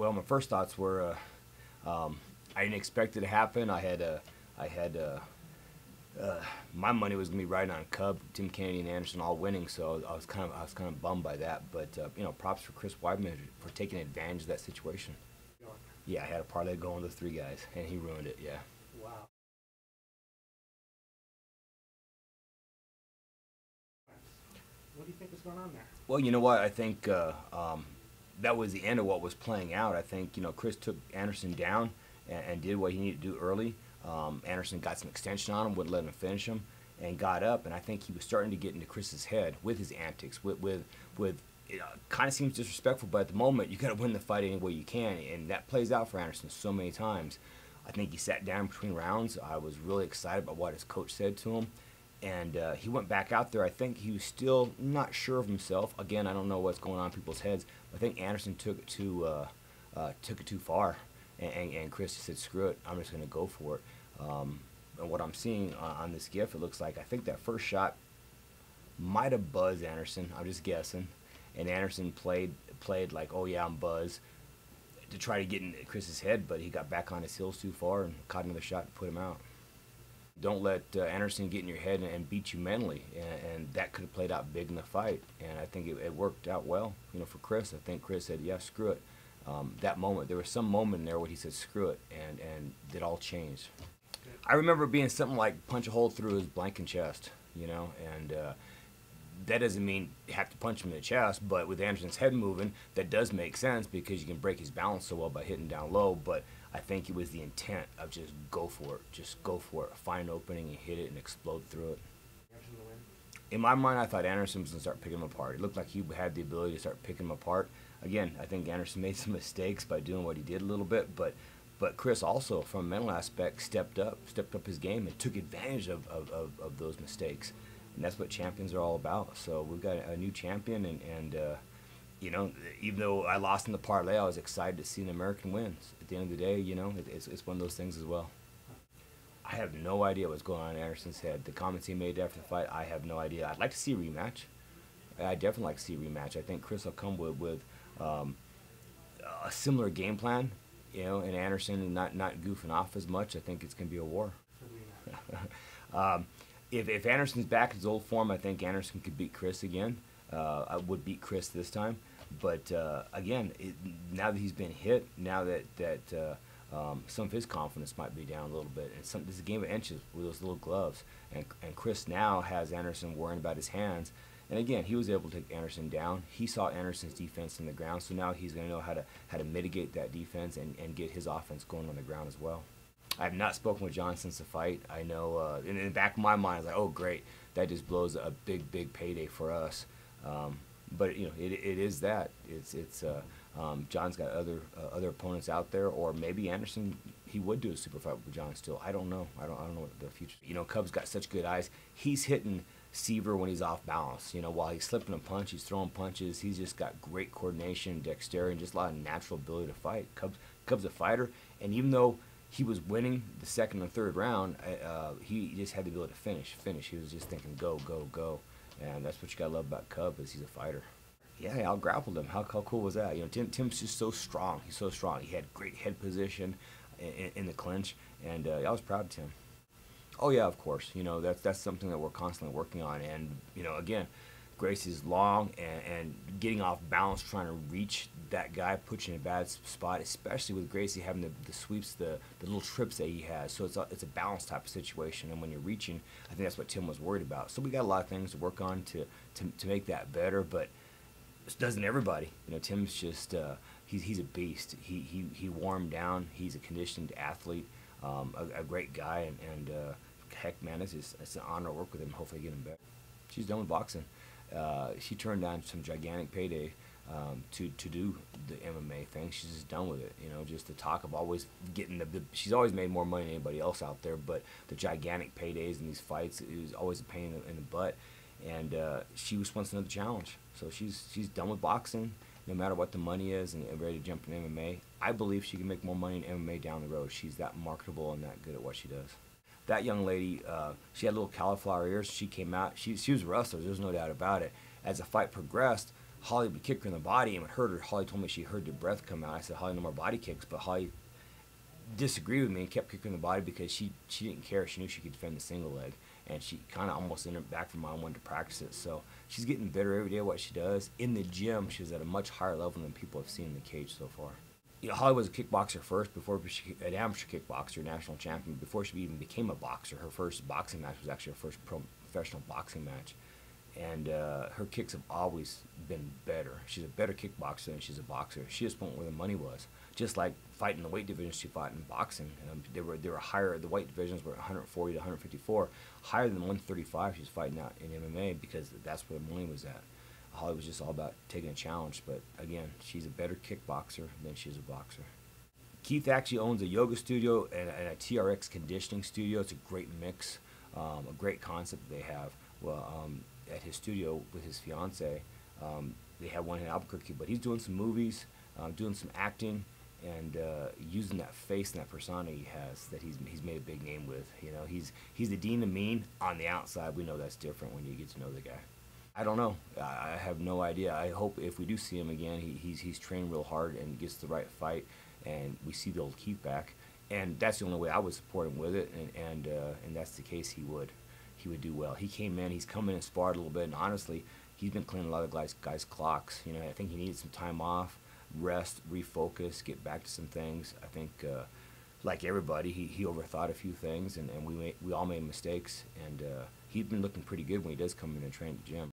Well, my first thoughts were, I didn't expect it to happen. I had my money was gonna be riding on Cub, Tim Kennedy, and Anderson all winning, so I was kind of bummed by that. But you know, props for Chris Weidman for taking advantage of that situation. Yeah, I had a parlay going with 3 guys, and he ruined it. Yeah. Wow. What do you think was going on there? Well, you know what? I think that was the end of what was playing out. I think, you know, Chris took Anderson down and did what he needed to do early. Anderson got some extension on him, wouldn't let him finish him, and got up. And I think he was starting to get into Chris's head with his antics, with it kind of seems disrespectful, but at the moment you got to win the fight any way you can, and that plays out for Anderson so many times. I think he sat down between rounds. I was really excited about what his coach said to him. And he went back out there. I think he was still not sure of himself. Again, I don't know what's going on in people's heads. I think Anderson took it too far, and Chris said, "Screw it, I'm just going to go for it." And what I'm seeing on this GIF, it looks like I think that first shot might have buzzed Anderson. I'm just guessing, and Anderson played like, "Oh yeah, I'm buzzed," to try to get in Chris's head, but he got back on his heels too far and caught another shot and put him out. Don't let Anderson get in your head and beat you mentally, and that could have played out big in the fight. And I think it worked out well, you know, for Chris. I think Chris said, "Yeah, screw it." That moment, there was some moment in there where he said, "Screw it," and it all changed. I remember it being something like punch a hole through his blanking chest, you know, and that doesn't mean you have to punch him in the chest, but with Anderson's head moving, that does make sense because you can break his balance so well by hitting down low. But I think it was the intent of just go for it. Just go for it. Find an opening and hit it and explode through it. In my mind, I thought Anderson was going to start picking him apart. It looked like he had the ability to start picking him apart. Again, I think Anderson made some mistakes by doing what he did a little bit, but Chris also, from a mental aspect, stepped up his game and took advantage of those mistakes. And that's what champions are all about. So we've got a new champion, and you know, even though I lost in the parlay, I was excited to see an American win. At the end of the day, you know, it's one of those things as well. I have no idea what's going on in Anderson's head. The comments he made after the fight, I have no idea. I'd like to see a rematch. I definitely like to see a rematch. I think Chris will come with a similar game plan, you know, and Anderson not goofing off as much. I think it's going to be a war. If Anderson's back in his old form, I think Anderson could beat Chris again. I would beat Chris this time. But again, now that he's been hit, now that some of his confidence might be down a little bit, and this is a game of inches with those little gloves, and Chris now has Anderson worrying about his hands. And again, he was able to take Anderson down. He saw Anderson's defense on the ground, so now he's going to know how to mitigate that defense and get his offense going on the ground as well. I have not spoken with John since the fight. I know in the back of my mind, I was like, oh great, that just blows a big payday for us. But you know, it is that. John's got other opponents out there, or maybe Anderson, he would do a super fight with John still. I don't know. I don't know what the future. You know, Cub's got such good eyes. He's hitting Silva when he's off balance. You know, while he's slipping a punch, he's throwing punches. He's just got great coordination, dexterity, and just a lot of natural ability to fight. Cub's a fighter, and even though he was winning the second and third round, he just had the ability to finish. He was just thinking, go, go, go. And that's what you gotta love about Cub, is he's a fighter. Yeah, I out-grappled him. How cool was that? You know, Tim's just so strong. He's so strong. He had great head position in the clinch, and I was proud of Tim. Oh yeah, of course. You know, that's something that we're constantly working on. And you know, again, Gracie's long and getting off balance, trying to reach that guy, puts you in a bad spot, especially with Gracie having the sweeps, the little trips that he has. So it's a balance type of situation, and when you're reaching, I think that's what Tim was worried about. So we got a lot of things to work on to make that better, but this doesn't everybody. You know, Tim's just he's a beast. He wore him down. He's a conditioned athlete, a great guy, and heck, man, it's an honor to work with him. Hopefully, get him better. She's done with boxing. She turned down some gigantic payday to do the MMA thing. She's just done with it. You know, just the talk of always getting she's always made more money than anybody else out there, but the gigantic paydays in these fights, it was always a pain in the butt. And she just wants another challenge. So she's done with boxing, no matter what the money is, and ready to jump in MMA. I believe she can make more money in MMA down the road. She's that marketable and that good at what she does. That young lady, she had little cauliflower ears. She came out. She was a wrestler. There's no doubt about it. As the fight progressed, Holly would kick her in the body and it would hurt her. Holly told me she heard the breath come out. I said, Holly, no more body kicks. But Holly disagreed with me and kept kicking the body because she didn't care. She knew she could defend the single leg, and she kind of almost ended up back from mom wanted to practice it. So she's getting better every day at what she does. In the gym, she's at a much higher level than people have seen in the cage so far. You know, Holly was a kickboxer first, before she, an amateur kickboxer, national champion. Before she even became a boxer, her first boxing match was actually her first professional boxing match. And her kicks have always been better. She's a better kickboxer than she's a boxer. She just went where the money was. Just like fighting the weight divisions she fought in boxing. They were higher. The weight divisions were 140 to 154, higher than 135 she's fighting out in MMA because that's where the money was at. Holly was just all about taking a challenge. But again, she's a better kickboxer than she's a boxer. Keith actually owns a yoga studio and a TRX conditioning studio. It's a great mix, a great concept they have. Well, at his studio with his fiance, they have one in Albuquerque, but he's doing some movies, doing some acting, and using that face and that persona he has that he's made a big name with. You know, he's the Dean of Mean on the outside. We know that's different when you get to know the guy. I don't know. I have no idea. I hope if we do see him again, he's trained real hard and gets the right fight, and we see the old Keith back. And that's the only way I would support him with it. And that's the case. He would do well. He came in. He's come in and sparred a little bit. And honestly, he's been cleaning a lot of guys' clocks. You know, I think he needed some time off, rest, refocus, get back to some things. I think, like everybody, he overthought a few things, and we all made mistakes. And he's been looking pretty good when he does come in and train at the gym.